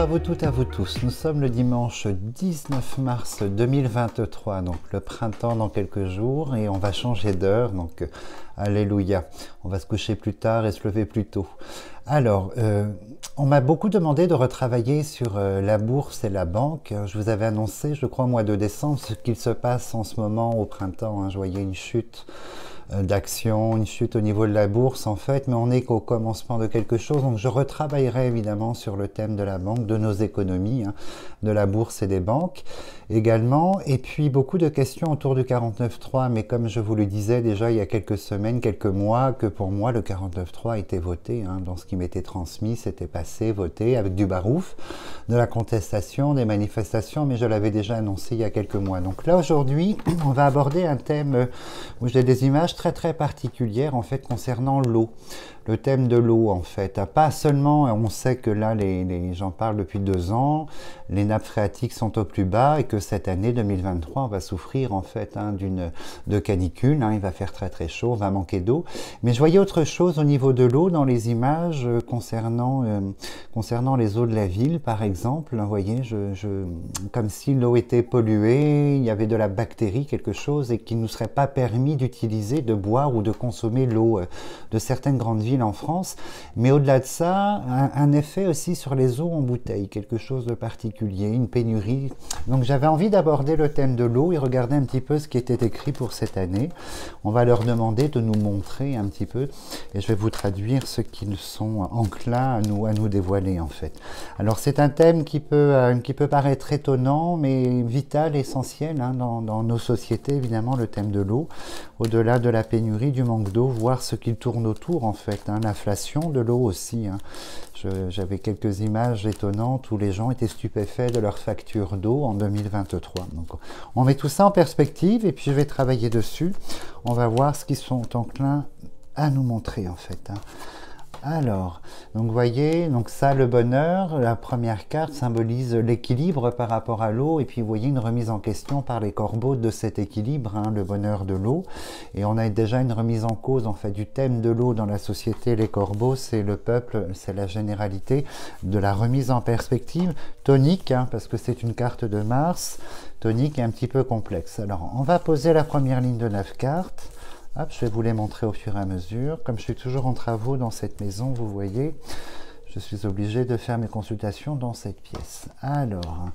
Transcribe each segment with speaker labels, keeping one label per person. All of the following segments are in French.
Speaker 1: à vous toutes, à vous tous. Nous sommes le dimanche 19 mars 2023, donc le printemps dans quelques jours, et on va changer d'heure, donc alléluia. On va se coucher plus tard et se lever plus tôt. Alors, on m'a beaucoup demandé de retravailler sur la bourse et la banque. Je vous avais annoncé, je crois au mois de décembre, ce qu'il se passe en ce moment au printemps. Je voyais une chute d'actions, une chute au niveau de la bourse en fait, mais on n'est qu'au commencement de quelque chose, donc je retravaillerai évidemment sur le thème de la banque, de nos économies, de la bourse et des banques également, et puis beaucoup de questions autour du 49.3, mais comme je vous le disais déjà il y a quelques semaines, quelques mois, que pour moi le 49.3 était voté, dans ce qui m'était transmis, c'était passé, voté, avec du barouf, de la contestation, des manifestations, mais je l'avais déjà annoncé il y a quelques mois. Donc là aujourd'hui, on va aborder un thème où j'ai des images très particulière en fait concernant l'eau, le thème de l'eau en fait, pas seulement, on sait que là j'en parle depuis 2 ans, les nappes phréatiques sont au plus bas et que cette année 2023 on va souffrir en fait de canicule, il va faire très chaud, on va manquer d'eau, mais je voyais autre chose au niveau de l'eau dans les images concernant les eaux de la ville par exemple, vous voyez, comme si l'eau était polluée, il y avait de la bactérie, quelque chose, et qu'il ne nous serait pas permis d'utiliser, de boire ou de consommer l'eau de certaines grandes villes en France, mais au-delà de ça, un effet aussi sur les eaux en bouteille, quelque chose de particulier, une pénurie. Donc j'avais envie d'aborder le thème de l'eau et regarder un petit peu ce qui était écrit pour cette année. On va leur demander de nous montrer un petit peu, et je vais vous traduire ce qu'ils sont enclins à nous dévoiler en fait. Alors c'est un thème qui peut paraître étonnant, mais vital, essentiel dans nos sociétés, évidemment, le thème de l'eau, au-delà de la pénurie, du manque d'eau, voir ce qu'il tourne autour en fait, l'inflation de l'eau aussi. J'avais quelques images étonnantes où les gens étaient stupéfaits de leur facture d'eau en 2023. Donc on met tout ça en perspective et puis je vais travailler dessus. On va voir ce qu'ils sont enclins à nous montrer en fait. Alors, donc vous voyez, donc ça le bonheur, la première carte symbolise l'équilibre par rapport à l'eau, et puis vous voyez une remise en question par les corbeaux de cet équilibre, le bonheur de l'eau, et on a déjà une remise en cause en fait du thème de l'eau dans la société. Les corbeaux, c'est le peuple, c'est la généralité de la remise en perspective tonique, parce que c'est une carte de Mars, tonique et un petit peu complexe. Alors, on va poser la première ligne de 9 cartes. Hop, je vais vous les montrer au fur et à mesure. Comme je suis toujours en travaux dans cette maison, vous voyez, je suis obligé de faire mes consultations dans cette pièce. Alors,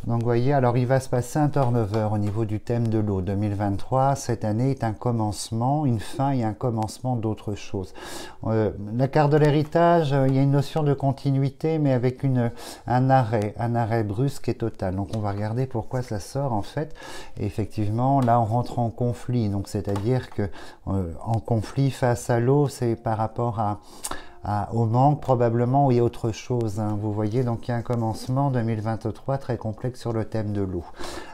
Speaker 1: donc vous voyez, alors il va se passer un turnover au niveau du thème de l'eau. 2023, cette année est un commencement, une fin et un commencement d'autre chose. La carte de l'héritage, il y a une notion de continuité, mais avec un arrêt brusque et total. Donc on va regarder pourquoi ça sort en fait. Et effectivement, là on rentre en conflit. Donc c'est-à-dire que en conflit face à l'eau, c'est par rapport au manque probablement, ou il y a autre chose, vous voyez, donc il y a un commencement 2023 très complexe sur le thème de l'eau.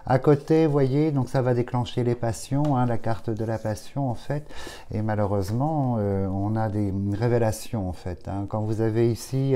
Speaker 1: À côté, vous voyez, donc ça va déclencher les passions, la carte de la passion en fait, et malheureusement on a des révélations en fait, quand vous avez ici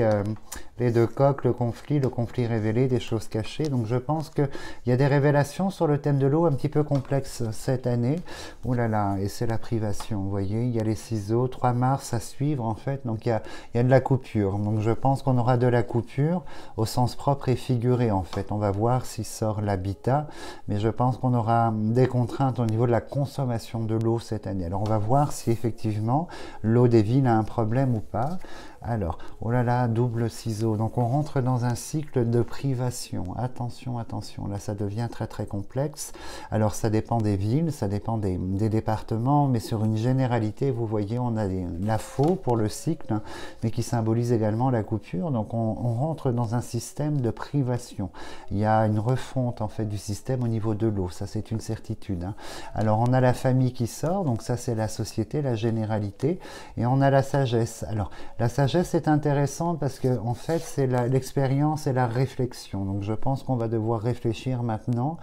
Speaker 1: les 2 coques, le conflit révélé, des choses cachées, donc je pense qu'il y a des révélations sur le thème de l'eau un petit peu complexes cette année. Ouh là là, et c'est la privation, vous voyez, il y a les ciseaux, 3 mars à suivre en fait, donc il y a de la coupure, donc je pense qu'on aura de la coupure au sens propre et figuré en fait. On va voir si sort l'habitat, mais je pense qu'on aura des contraintes au niveau de la consommation de l'eau cette année. Alors on va voir si effectivement l'eau des villes a un problème ou pas. Alors, oh là là, double ciseau. Donc on rentre dans un cycle de privation. Attention, attention, là ça devient très complexe. Alors ça dépend des villes, ça dépend des départements, mais sur une généralité, vous voyez, on a la faux pour le cycle, mais qui symbolise également la coupure. Donc on rentre dans un système de privation. Il y a une refonte en fait du système au niveau de l'eau, ça c'est une certitude. Alors on a la famille qui sort, donc ça c'est la société, la généralité, et on a la sagesse. Alors la sagesse est intéressante parce que en fait c'est l'expérience et la réflexion. Donc je pense qu'on va devoir réfléchir maintenant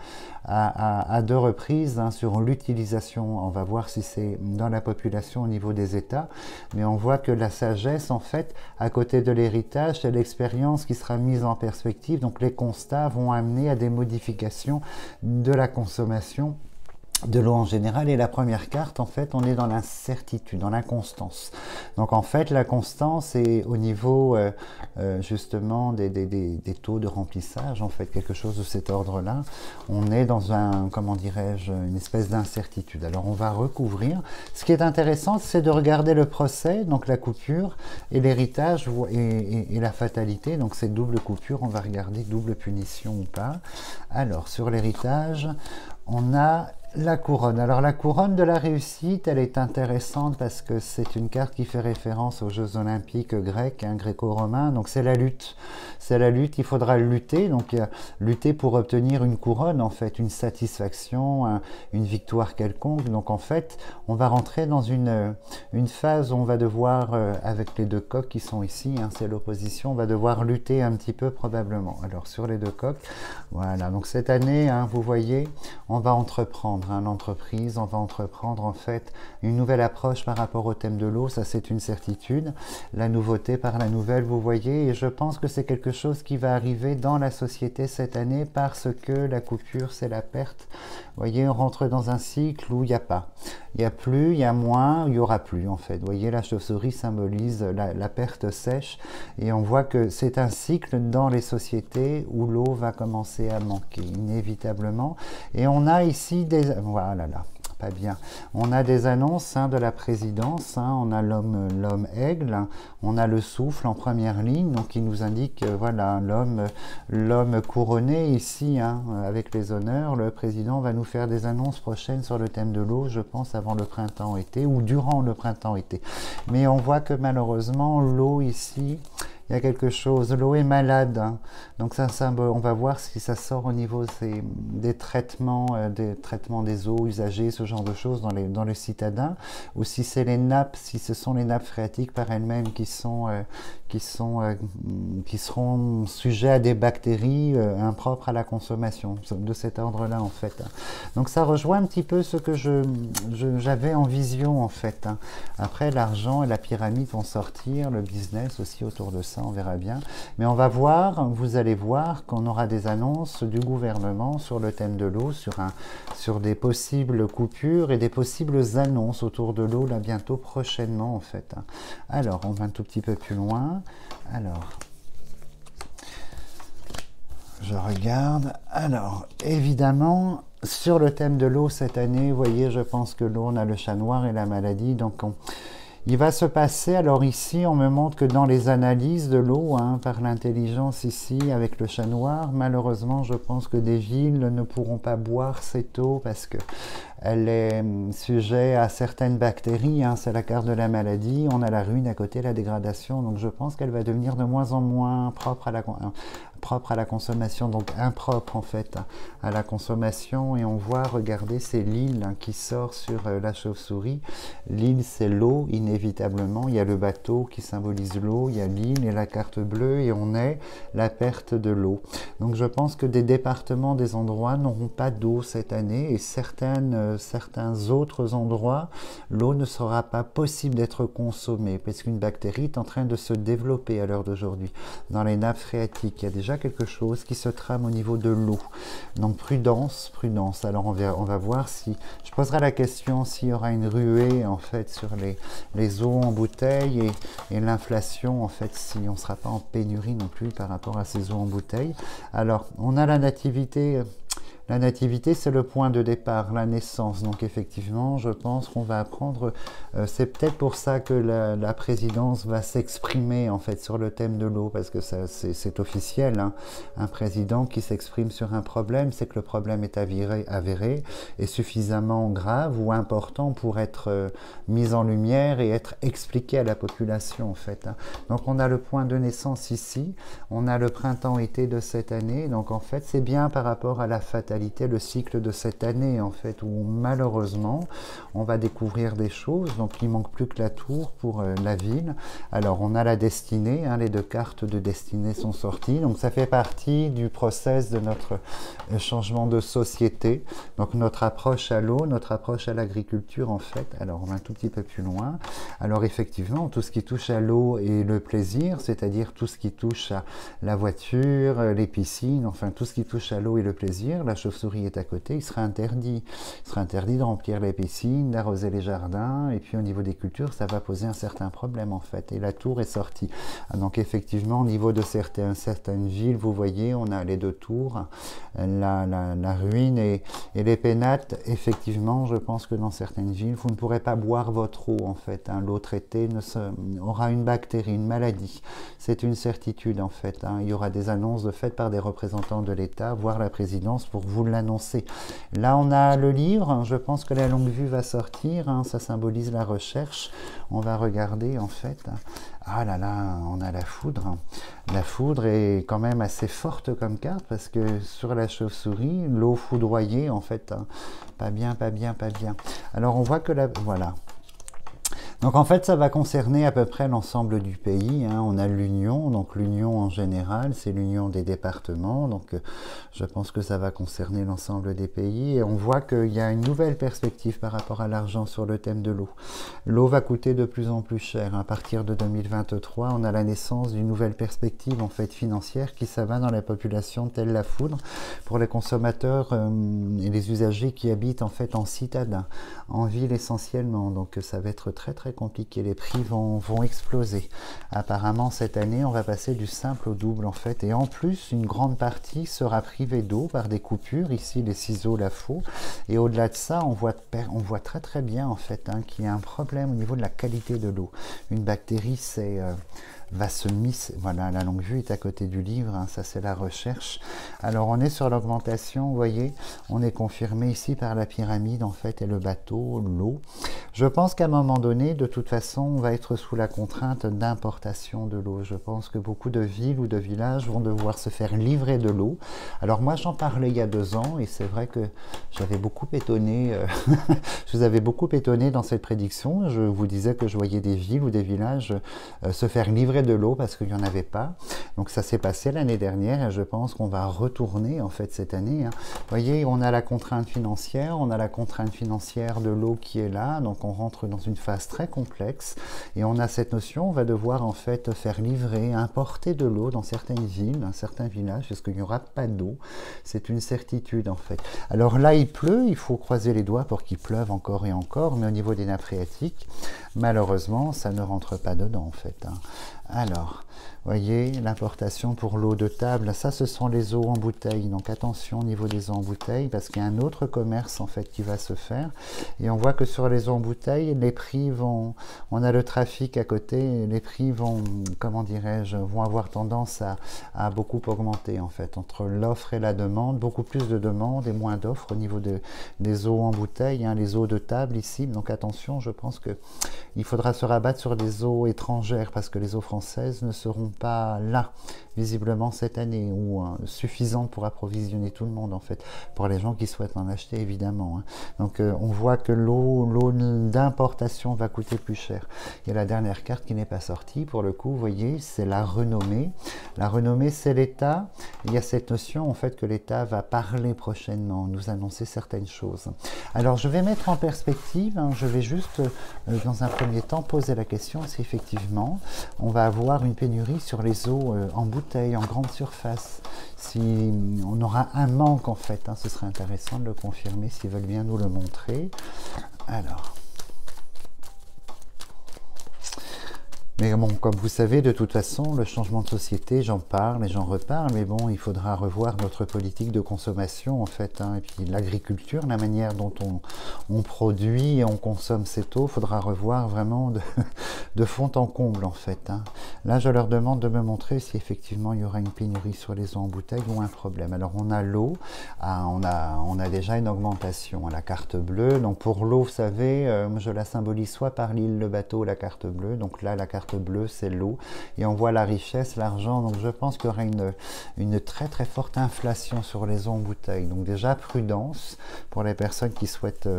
Speaker 1: à 2 reprises sur l'utilisation. On va voir si c'est dans la population au niveau des États, mais on voit que la sagesse en fait à côté de l'héritage, c'est l'expérience qui sera mise en perspective. Donc les constats vont amener à des modifications de la consommation de l'eau en général. Et la première carte, en fait, on est dans l'incertitude, dans l'inconstance. Donc en fait, la constance est au niveau justement des taux de remplissage, en fait, quelque chose de cet ordre-là. On est dans un, comment dirais-je, une espèce d'incertitude. Alors on va recouvrir. Ce qui est intéressant, c'est de regarder le procès, donc la coupure, et l'héritage et la fatalité. Donc c'est double coupure, on va regarder double punition ou pas. Alors sur l'héritage, on a la couronne. Alors la couronne de la réussite, elle est intéressante parce que c'est une carte qui fait référence aux Jeux olympiques grecs, gréco-romains. Donc c'est la lutte. C'est la lutte, il faudra lutter. Donc lutter pour obtenir une couronne, en fait, une satisfaction, une victoire quelconque. Donc en fait, on va rentrer dans une phase où on va devoir, avec les deux coqs qui sont ici, c'est l'opposition, on va devoir lutter un petit peu probablement. Alors sur les deux coqs, voilà. Donc cette année, vous voyez, on va entreprendre l'entreprise, on va entreprendre en fait une nouvelle approche par rapport au thème de l'eau, ça c'est une certitude. La nouveauté par la nouvelle, vous voyez, et je pense que c'est quelque chose qui va arriver dans la société cette année parce que la coupure, c'est la perte. Vous voyez, on rentre dans un cycle où il n'y a pas. Il n'y a plus, il y a moins, il n'y aura plus en fait. Vous voyez, la chauve-souris symbolise la perte sèche et on voit que c'est un cycle dans les sociétés où l'eau va commencer à manquer inévitablement. Et on a ici des... Voilà, là. Pas bien. On a des annonces de la présidence, on a l'homme aigle, on a le souffle en première ligne, donc qui nous indique voilà l'homme couronné ici avec les honneurs. Le président va nous faire des annonces prochaines sur le thème de l'eau, je pense avant le printemps-été ou durant le printemps-été. Mais on voit que malheureusement l'eau ici, il y a quelque chose, l'eau est malade, donc ça, on va voir si ça sort au niveau des traitements des eaux usagées, ce genre de choses dans le citadin, ou si c'est les nappes, si ce sont les nappes phréatiques par elles-mêmes qui seront sujets à des bactéries impropres à la consommation, de cet ordre-là en fait. Donc ça rejoint un petit peu ce que j'avais en vision en fait. Après l'argent et la pyramide vont sortir, le business aussi autour de ça, on verra bien. Mais on va voir, vous allez voir qu'on aura des annonces du gouvernement sur le thème de l'eau, sur des possibles coupures et des possibles annonces autour de l'eau là bientôt prochainement en fait. Alors on va un tout petit peu plus loin. Alors je regarde. Alors évidemment sur le thème de l'eau cette année, vous voyez, je pense que l'eau, on a le chat noir et la maladie, donc il va se passer, alors ici, on me montre que dans les analyses de l'eau, par l'intelligence ici, avec le chat noir, malheureusement, je pense que des villes ne pourront pas boire cette eau parce que elle est sujet à certaines bactéries, c'est la carte de la maladie, on a la ruine à côté, la dégradation, donc je pense qu'elle va devenir de moins en moins propre à la consommation, donc impropre en fait à la consommation. Et on voit, regardez, c'est l'île qui sort sur la chauve-souris. L'île, c'est l'eau, inévitablement. Il y a le bateau qui symbolise l'eau, il y a l'île et la carte bleue, et on est la perte de l'eau. Donc je pense que des départements, des endroits n'auront pas d'eau cette année, et certains autres endroits, l'eau ne sera pas possible d'être consommée, parce qu'une bactérie est en train de se développer à l'heure d'aujourd'hui. Dans les nappes phréatiques, il y a déjà quelque chose qui se trame au niveau de l'eau. Donc prudence, prudence. Alors on va voir si... Je poserai la question s'il y aura une ruée en fait sur les eaux en bouteille et l'inflation en fait, si on ne sera pas en pénurie non plus par rapport à ces eaux en bouteille. Alors on a la nativité... La nativité, c'est le point de départ, la naissance. Donc effectivement, je pense qu'on va apprendre, c'est peut-être pour ça que la présidence va s'exprimer en fait sur le thème de l'eau, parce que c'est officiel. Un président qui s'exprime sur un problème, c'est que le problème est avéré et suffisamment grave ou important pour être mis en lumière et être expliqué à la population en fait. Donc on a le point de naissance ici, on a le printemps-été de cette année, donc en fait c'est bien par rapport à la fatalité, le cycle de cette année en fait, où malheureusement on va découvrir des choses. Donc il manque plus que la tour pour la ville. Alors on a la destinée, les deux cartes de destinée sont sorties, donc ça fait partie du process de notre changement de société, donc notre approche à l'eau, notre approche à l'agriculture en fait. Alors on va un tout petit peu plus loin. Alors effectivement, tout ce qui touche à l'eau et le plaisir, c'est-à-dire tout ce qui touche à la voiture, les piscines, enfin tout ce qui touche à l'eau et le plaisir, la chauve-souris est à côté, il sera interdit. Il sera interdit de remplir les piscines, d'arroser les jardins, et puis au niveau des cultures, ça va poser un certain problème en fait. Et la tour est sortie. Donc effectivement, au niveau de certaines villes, vous voyez, on a les deux tours, la ruine et les pénates. Effectivement, je pense que dans certaines villes, vous ne pourrez pas boire votre eau en fait. L'eau traitée aura une bactérie, une maladie. C'est une certitude en fait. Il y aura des annonces faites par des représentants de l'État, voire la présidence, pour vous l'annoncer. Là, on a le livre. Je pense que la longue vue va sortir. Ça symbolise la recherche. On va regarder en fait. Ah là là, on a la foudre. La foudre est quand même assez forte comme carte parce que sur la chauve-souris, l'eau foudroyée en fait, pas bien, pas bien, pas bien. Alors on voit que voilà. Donc en fait, ça va concerner à peu près l'ensemble du pays. On a l'Union, donc l'Union en général, c'est l'Union des départements. Donc je pense que ça va concerner l'ensemble des pays. Et on voit qu'il y a une nouvelle perspective par rapport à l'argent sur le thème de l'eau. L'eau va coûter de plus en plus cher. À partir de 2023, on a la naissance d'une nouvelle perspective en fait financière qui s'abat dans la population telle la foudre pour les consommateurs et les usagers qui habitent en fait en citadins, en ville essentiellement. Donc ça va être très très compliqué, les prix vont exploser. Apparemment cette année on va passer du simple au double en fait, et en plus une grande partie sera privée d'eau par des coupures, ici les ciseaux, la faux, et au-delà de ça on voit très très bien en fait qu'il y a un problème au niveau de la qualité de l'eau. Une bactérie va se voilà, la longue vue est à côté du livre, ça c'est la recherche. Alors on est sur l'augmentation, vous voyez, on est confirmé ici par la pyramide en fait et le bateau, l'eau. Je pense qu'à un moment donné, de toute façon, on va être sous la contrainte d'importation de l'eau. Je pense que beaucoup de villes ou de villages vont devoir se faire livrer de l'eau. Alors moi j'en parlais il y a 2 ans et c'est vrai que j'avais beaucoup étonné, je vous avais beaucoup étonné dans cette prédiction. Je vous disais que je voyais des villes ou des villages se faire livrer de l'eau parce qu'il n'y en avait pas. Donc ça s'est passé l'année dernière et je pense qu'on va retourner en fait cette année. Vous voyez, on a la contrainte financière, de l'eau qui est là, donc on rentre dans une phase très complexe et on a cette notion, on va devoir en fait faire livrer, importer de l'eau dans certaines villes, dans certains villages, parce qu'il n'y aura pas d'eau. C'est une certitude en fait. Alors là il pleut, il faut croiser les doigts pour qu'il pleuve encore et encore, mais au niveau des nappes phréatiques, malheureusement ça ne rentre pas dedans en fait. Alors, voyez, l'importation pour l'eau de table, ça ce sont les eaux en bouteille, donc attention au niveau des eaux en bouteille parce qu'il y a un autre commerce en fait qui va se faire et on voit que sur les eaux en bouteille, les prix on a le trafic à côté, les prix vont, comment dirais-je, vont avoir tendance à beaucoup augmenter en fait, entre l'offre et la demande, beaucoup plus de demandes et moins d'offres au niveau des eaux en bouteille, les eaux de table ici, donc attention, je pense que il faudra se rabattre sur des eaux étrangères parce que les eaux françaises ne seront pas là, visiblement cette année, ou suffisantes pour approvisionner tout le monde en fait, pour les gens qui souhaitent en acheter évidemment. Donc on voit que l'eau d'importation va coûter plus cher. Il y a la dernière carte qui n'est pas sortie, pour le coup, vous voyez, c'est la renommée. La renommée, c'est l'État. Il y a cette notion en fait que l'État va parler prochainement, nous annoncer certaines choses. Alors je vais mettre en perspective, je vais juste dans un premier temps poser la question si effectivement on va avoir une pénurie sur les eaux en bouteille, en grande surface. Si on aura un manque en fait, ce serait intéressant de le confirmer s'ils veulent bien nous le montrer. Alors. Mais bon, comme vous savez, de toute façon, le changement de société, j'en parle et j'en reparle, mais bon, il faudra revoir notre politique de consommation, en fait, et puis l'agriculture, la manière dont on produit et on consomme cette eau, il faudra revoir vraiment de fond en comble, en fait. Là, je leur demande de me montrer si effectivement il y aura une pénurie sur les eaux en bouteille ou un problème. Alors, on a l'eau, on a déjà une augmentation à la carte bleue. Donc, pour l'eau, vous savez, je la symbolise soit par l'île, le bateau, la carte bleue. Donc là, la carte bleue, c'est l'eau, et on voit la richesse, l'argent. Donc je pense qu'il y aura une très très forte inflation sur les eaux en bouteille. Donc déjà, prudence pour les personnes qui souhaitent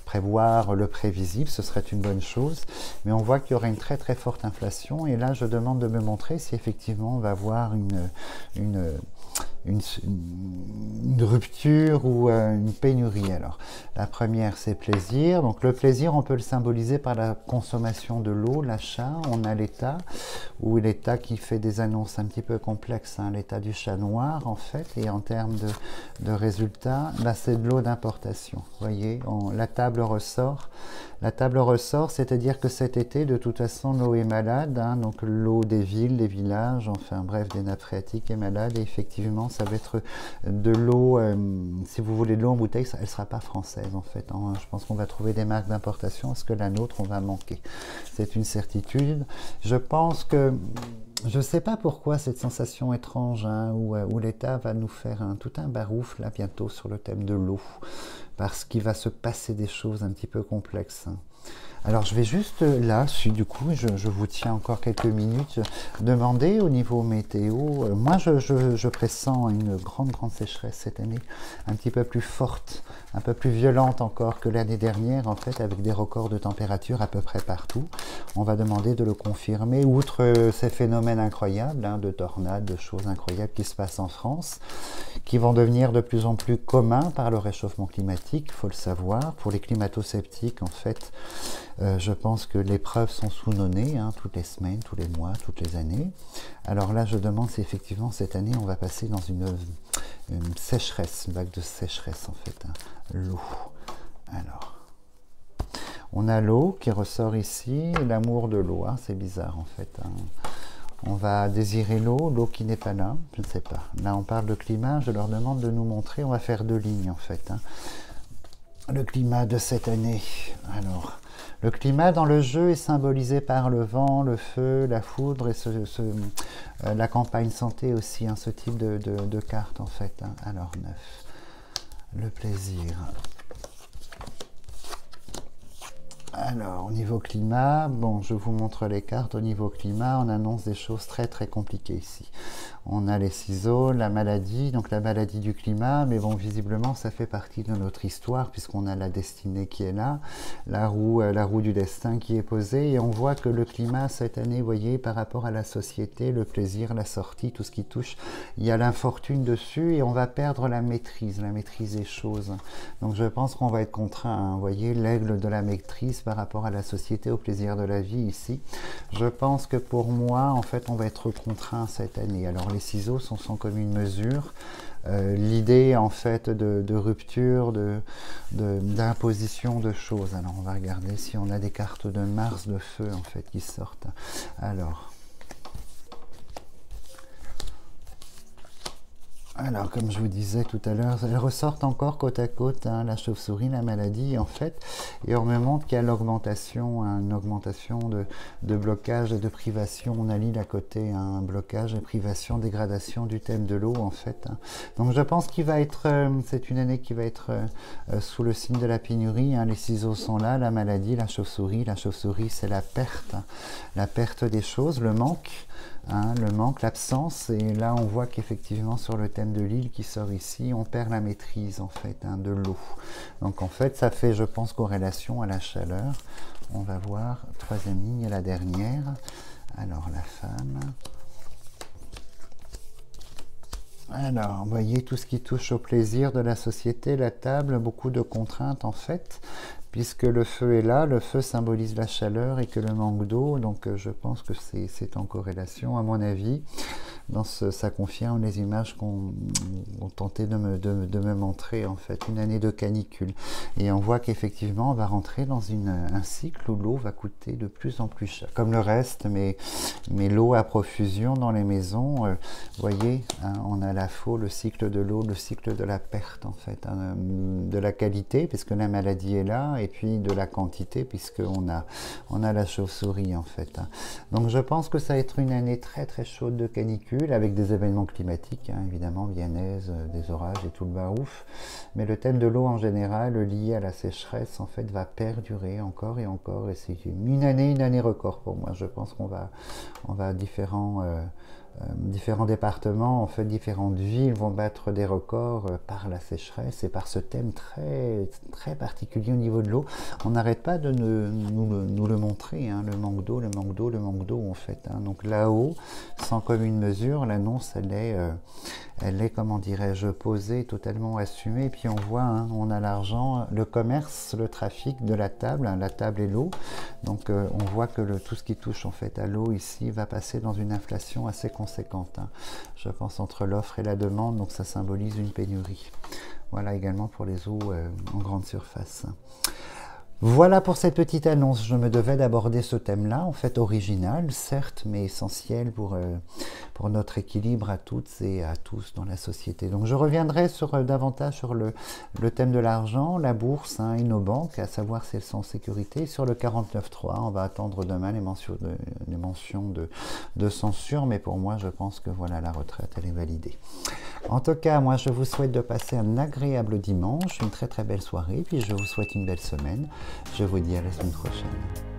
Speaker 1: prévoir le prévisible, ce serait une bonne chose, mais on voit qu'il y aura une très très forte inflation, et là je demande de me montrer si effectivement on va avoir une rupture ou une pénurie. Alors, la première, c'est plaisir. Donc, le plaisir, on peut le symboliser par la consommation de l'eau, l'achat. On a l'état, ou l'état qui fait des annonces un petit peu complexes, hein, l'état du chat noir, en fait. Et en termes de résultats, là, c'est de l'eau d'importation. Vous voyez, la table ressort. La table ressort, c'est-à-dire que cet été, de toute façon, l'eau est malade. Hein, donc, l'eau des villes, des villages, enfin bref, des nappes phréatiques est malade. Et effectivement, ça va être de l'eau, si vous voulez de l'eau en bouteille, elle ne sera pas française en fait. Hein. Je pense qu'on va trouver des marques d'importation, parce que la nôtre, on va manquer. C'est une certitude. Je pense que, je ne sais pas pourquoi cette sensation étrange, hein, où l'État va nous faire tout un barouf là bientôt sur le thème de l'eau, parce qu'il va se passer des choses un petit peu complexes. Hein. Alors je vais juste là, du coup, je vous tiens encore quelques minutes, demander au niveau météo. Moi je pressens une grande sécheresse cette année, un petit peu plus forte, un peu plus violente encore que l'année dernière, en fait, avec des records de température à peu près partout. On va demander de le confirmer, outre ces phénomènes incroyables, hein, de tornades, de choses incroyables qui se passent en France, qui vont devenir de plus en plus communs par le réchauffement climatique, il faut le savoir. Pour les climato-sceptiques, en fait, je pense que les preuves sont sous nos nez, hein, toutes les semaines, tous les mois, toutes les années. Alors là, je demande si effectivement cette année, on va passer dans une sécheresse, une vague de sécheresse en fait. Hein. L'eau. Alors, on a l'eau qui ressort ici, l'amour de l'eau, hein, c'est bizarre en fait. Hein. On va désirer l'eau qui n'est pas là, je ne sais pas. Là, on parle de climat, je leur demande de nous montrer, on va faire 2 lignes en fait. Hein. Le climat de cette année. Alors, le climat dans le jeu est symbolisé par le vent, le feu, la foudre et la campagne santé aussi, hein, ce type de carte en fait. Hein. Alors, 9. Le plaisir. Alors, au niveau climat, bon, je vous montre les cartes. Au niveau climat, on annonce des choses très compliquées ici. On a les ciseaux, la maladie, donc la maladie du climat, mais bon, visiblement, ça fait partie de notre histoire, puisqu'on a la destinée qui est là, la roue du destin qui est posée, et on voit que le climat, cette année, vous voyez, par rapport à la société, le plaisir, la sortie, tout ce qui touche, il y a l'infortune dessus, et on va perdre la maîtrise des choses. Donc, je pense qu'on va être contraint, hein, vous voyez, l'aigle de la maîtrise par rapport à la société, au plaisir de la vie, ici. Je pense que pour moi, en fait, on va être contraint cette année. Alors, les ciseaux sont sans commune mesure. L'idée en fait de rupture, d'imposition de choses. Alors on va regarder si on a des cartes de Mars de feu en fait qui sortent. Alors, comme je vous disais tout à l'heure, elles ressortent encore côte à côte, hein, la chauve-souris, la maladie, en fait, et on me montre qu'il y a l'augmentation, hein, une augmentation de blocage et de privation. On allie à côté un blocage et privation, dégradation du thème de l'eau, en fait. Hein. Donc, je pense qu'il va être, c'est une année qui va être sous le signe de la pénurie. Hein. Les ciseaux sont là, la maladie, la chauve-souris. La chauve-souris, c'est la perte des choses, le manque. Hein, le manque, l'absence, et là on voit qu'effectivement sur le thème de l'île qui sort ici, on perd la maîtrise en fait, hein, de l'eau. Donc en fait ça fait, je pense, corrélation à la chaleur. On va voir, 3e ligne et la dernière. Alors la femme. Alors, vous voyez tout ce qui touche au plaisir de la société, la table, beaucoup de contraintes en fait, puisque le feu est là, le feu symbolise la chaleur et que le manque d'eau, donc je pense que c'est en corrélation à mon avis. Ça confirme les images qu'on tentait de me montrer en fait, une année de canicule. Et on voit qu'effectivement on va rentrer dans un cycle où l'eau va coûter de plus en plus cher, comme le reste, mais l'eau à profusion dans les maisons, vous voyez, hein, on a la faux, le cycle de l'eau, le cycle de la perte en fait, hein, de la qualité puisque la maladie est là, et puis de la quantité puisqu'on a la chauve-souris en fait. Hein. Donc je pense que ça va être une année très chaude de canicule, avec des événements climatiques, hein, évidemment, viennaise, des orages et tout le barouf. Mais le thème de l'eau en général, lié à la sécheresse, en fait, va perdurer encore et encore. Et c'est une année record pour moi. Je pense qu'on va différents départements, en fait, différentes villes vont battre des records par la sécheresse et par ce thème très particulier au niveau de l'eau. On n'arrête pas de nous le montrer, hein, le manque d'eau, en fait. Hein. Donc là-haut, sans commune mesure, l'annonce, elle est, comment dirais-je, posée, totalement assumée. Et puis on voit, hein, on a l'argent, le commerce, le trafic de la table, hein, la table et l'eau. Donc on voit que tout ce qui touche en fait à l'eau ici va passer dans une inflation assez conséquente, hein. Je pense entre l'offre et la demande, donc ça symbolise une pénurie. Voilà également pour les eaux en grande surface. Voilà pour cette petite annonce. Je me devais d'aborder ce thème-là, en fait original, certes, mais essentiel pour notre équilibre à toutes et à tous dans la société. Donc je reviendrai davantage sur le thème de l'argent, la bourse, hein, et nos banques, à savoir si elles sont en sécurité. Sur le 49.3, on va attendre demain les mentions de censure, mais pour moi, je pense que voilà, la retraite, elle est validée. En tout cas, moi, je vous souhaite de passer un agréable dimanche, une très très belle soirée, puis je vous souhaite une belle semaine. Je vous dis à la semaine prochaine.